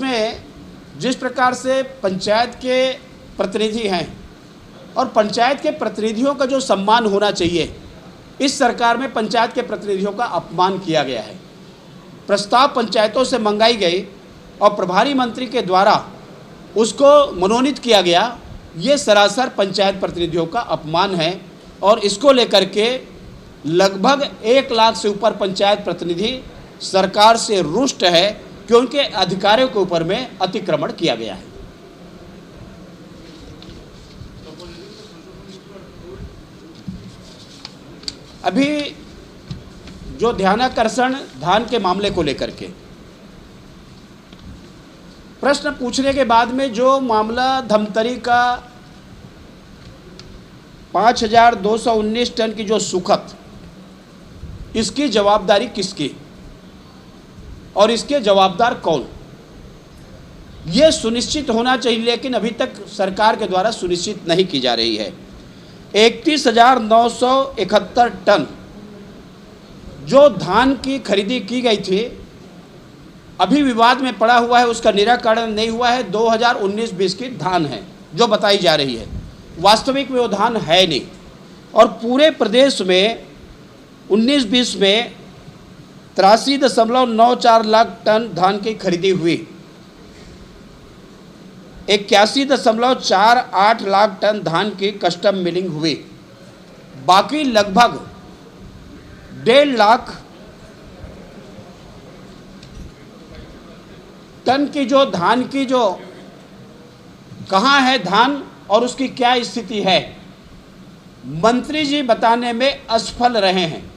उसमें जिस प्रकार से पंचायत के प्रतिनिधि हैं और पंचायत के प्रतिनिधियों का जो सम्मान होना चाहिए, इस सरकार में पंचायत के प्रतिनिधियों का अपमान किया गया है। प्रस्ताव पंचायतों से मंगाई गई और प्रभारी मंत्री के द्वारा उसको मनोनीत किया गया। ये सरासर पंचायत प्रतिनिधियों का अपमान है और इसको लेकर के लगभग 1 लाख से ऊपर पंचायत प्रतिनिधि सरकार से रुष्ट है कि उनके अधिकारों के ऊपर में अतिक्रमण किया गया है। अभी जो ध्यानाकर्षण धान के मामले को लेकर के प्रश्न पूछने के बाद में जो मामला धमतरी का 5219 टन की जो सुखत, इसकी जवाबदारी किसकी और इसके जवाबदार कौन, ये सुनिश्चित होना चाहिए, लेकिन अभी तक सरकार के द्वारा सुनिश्चित नहीं की जा रही है। 31,971 टन जो धान की खरीदी की गई थी, अभी विवाद में पड़ा हुआ है, उसका निराकरण नहीं हुआ है। 2019-20 की धान है जो बताई जा रही है, वास्तविक में वो धान है नहीं। और पूरे प्रदेश में 19-20 में 83.94 लाख टन धान की खरीदी हुई, 81.48 लाख टन धान की कस्टम मिलिंग हुई, बाकी लगभग 1.5 लाख टन की जो धान की जो कहाँ है धान और उसकी क्या स्थिति है, मंत्री जी बताने में असफल रहे हैं।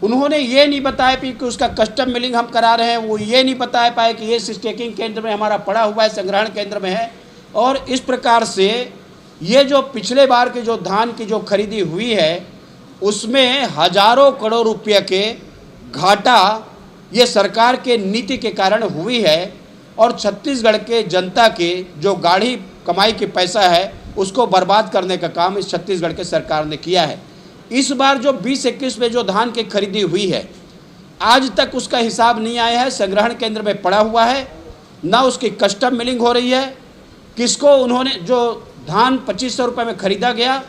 उन्होंने ये नहीं बताया कि उसका कस्टम मिलिंग हम करा रहे हैं, वो ये नहीं बता पाए कि ये स्टैकिंग केंद्र में हमारा पड़ा हुआ है, संग्रहण केंद्र में है। और इस प्रकार से ये जो पिछले बार की जो धान की जो खरीदी हुई है, उसमें हजारों करोड़ रुपये के घाटा ये सरकार के नीति के कारण हुई है और छत्तीसगढ़ के जनता के जो गाढ़ी कमाई के पैसा है उसको बर्बाद करने का काम इस छत्तीसगढ़ के सरकार ने किया है। इस बार जो 2021 में जो धान की खरीदी हुई है, आज तक उसका हिसाब नहीं आया है, संग्रहण केंद्र में पड़ा हुआ है, ना उसकी कस्टम मिलिंग हो रही है। किसको उन्होंने जो धान 2500 रुपये में खरीदा गया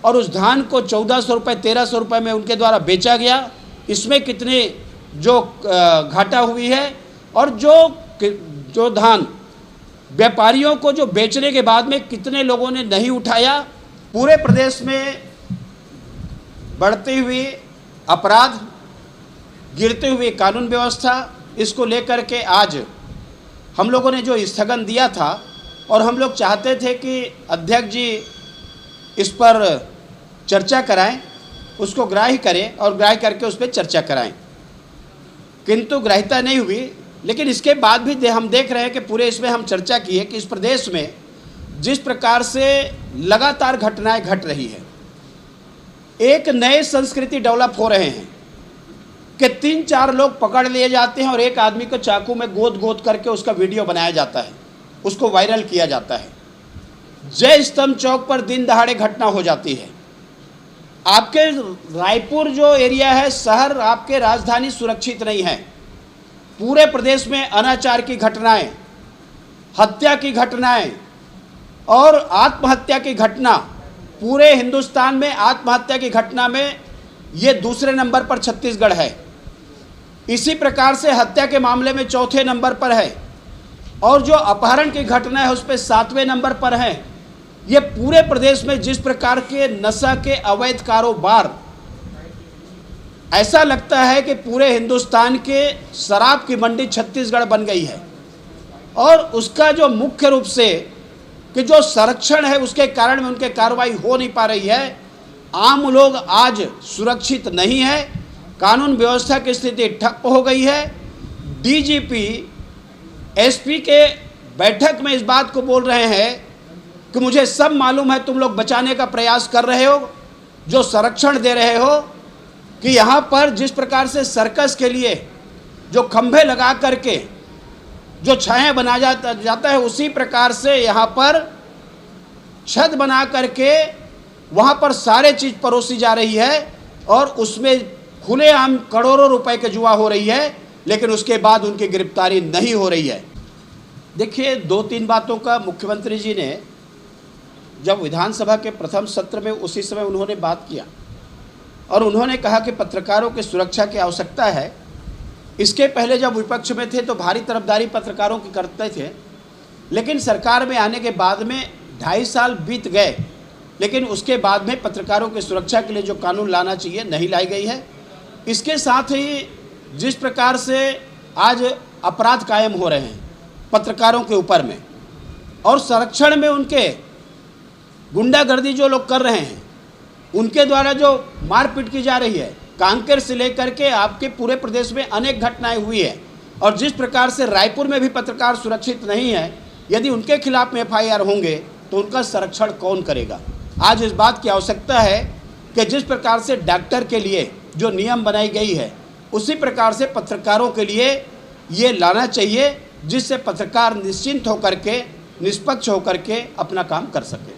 और उस धान को 1400 रुपये 1300 रुपये में उनके द्वारा बेचा गया, इसमें कितने जो घाटा हुई है। और जो धान व्यापारियों को जो बेचने के बाद में कितने लोगों ने नहीं उठाया। पूरे प्रदेश में बढ़ती हुई अपराध, गिरते हुए कानून व्यवस्था, इसको लेकर के आज हम लोगों ने जो स्थगन दिया था और हम लोग चाहते थे कि अध्यक्ष जी इस पर चर्चा कराएं, उसको ग्राह्य करें और ग्राह्य करके उस पर चर्चा कराएं, किंतु ग्राह्यता नहीं हुई। लेकिन इसके बाद भी हम देख रहे हैं कि पूरे इसमें हम चर्चा की है कि इस प्रदेश में जिस प्रकार से लगातार घटनाएं घट रही है, एक नए संस्कृति डेवलप हो रहे हैं कि 3-4 लोग पकड़ लिए जाते हैं और एक आदमी को चाकू में गोद करके उसका वीडियो बनाया जाता है, उसको वायरल किया जाता है। जय स्तंभ चौक पर दिन दहाड़े घटना हो जाती है। आपके रायपुर जो एरिया है, शहर, आपके राजधानी सुरक्षित नहीं है। पूरे प्रदेश में अनाचार की घटनाएं, हत्या की घटनाएं और आत्महत्या की घटना, पूरे हिंदुस्तान में आत्महत्या की घटना में ये दूसरे नंबर पर छत्तीसगढ़ है। इसी प्रकार से हत्या के मामले में चौथे नंबर पर है और जो अपहरण की घटना है उस पर 7वें नंबर पर है। ये पूरे प्रदेश में जिस प्रकार के नशा के अवैध कारोबार, ऐसा लगता है कि पूरे हिंदुस्तान के शराब की मंडी छत्तीसगढ़ बन गई है। और उसका जो मुख्य रूप से कि जो संरक्षण है उसके कारण में उनके कार्रवाई हो नहीं पा रही है। आम लोग आज सुरक्षित नहीं है, कानून व्यवस्था की स्थिति ठप हो गई है। डीजीपी एसपी के बैठक में इस बात को बोल रहे हैं कि मुझे सब मालूम है, तुम लोग बचाने का प्रयास कर रहे हो, जो संरक्षण दे रहे हो, कि यहाँ पर जिस प्रकार से सर्कस के लिए जो खंभे लगा करके जो छाया बना जाता है, उसी प्रकार से यहाँ पर छत बना करके वहाँ पर सारे चीज़ परोसी जा रही है और उसमें खुलेआम करोड़ों रुपए की जुआ हो रही है, लेकिन उसके बाद उनकी गिरफ्तारी नहीं हो रही है। देखिए, 2-3 बातों का मुख्यमंत्री जी ने जब विधानसभा के प्रथम सत्र में उसी समय उन्होंने बात किया और उन्होंने कहा कि पत्रकारों की सुरक्षा की आवश्यकता है। इसके पहले जब विपक्ष में थे तो भारी तरफदारी पत्रकारों की करते थे, लेकिन सरकार में आने के बाद में 2.5 साल बीत गए, लेकिन उसके बाद में पत्रकारों की सुरक्षा के लिए जो कानून लाना चाहिए नहीं लाई गई है। इसके साथ ही जिस प्रकार से आज अपराध कायम हो रहे हैं पत्रकारों के ऊपर में और संरक्षण में उनके गुंडागर्दी जो लोग कर रहे हैं, उनके द्वारा जो मारपीट की जा रही है, कांकेर से लेकर के आपके पूरे प्रदेश में अनेक घटनाएं हुई है। और जिस प्रकार से रायपुर में भी पत्रकार सुरक्षित नहीं है, यदि उनके खिलाफ में FIR होंगे तो उनका संरक्षण कौन करेगा। आज इस बात की आवश्यकता है कि जिस प्रकार से डॉक्टर के लिए जो नियम बनाई गई है, उसी प्रकार से पत्रकारों के लिए ये लाना चाहिए, जिससे पत्रकार निश्चिंत होकर के, निष्पक्ष होकर के अपना काम कर सके।